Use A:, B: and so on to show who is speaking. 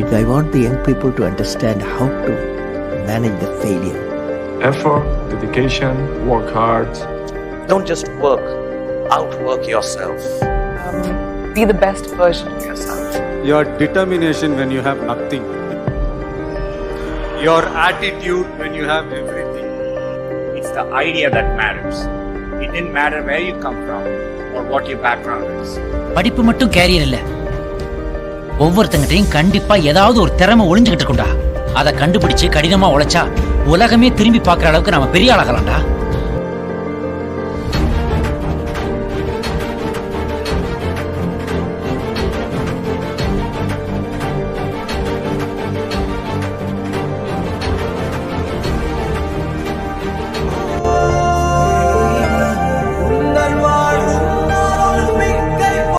A: I want the young people to understand how to manage the failure.
B: Effort, dedication, work hard.
C: Don't just work, outwork yourself.
D: Be the best version of yourself.
E: Your determination when you have nothing. Your attitude when you have everything.
F: It's the idea that matters. It didn't matter where you come from or what your background is.
G: படிப்பு மட்டும் carrier இல்ல, ஒவ்வொருத்தங்கிட்டையும் கண்டிப்பா ஏதாவது ஒரு திறமை ஒளிஞ்சுகிட்டு இருக்கும்டா. அதை கண்டுபிடிச்சு கடினமா உழைச்சா உலகமே திரும்பி பார்க்குற அளவுக்கு நம்ம பெரிய ஆளாகலாம்டா.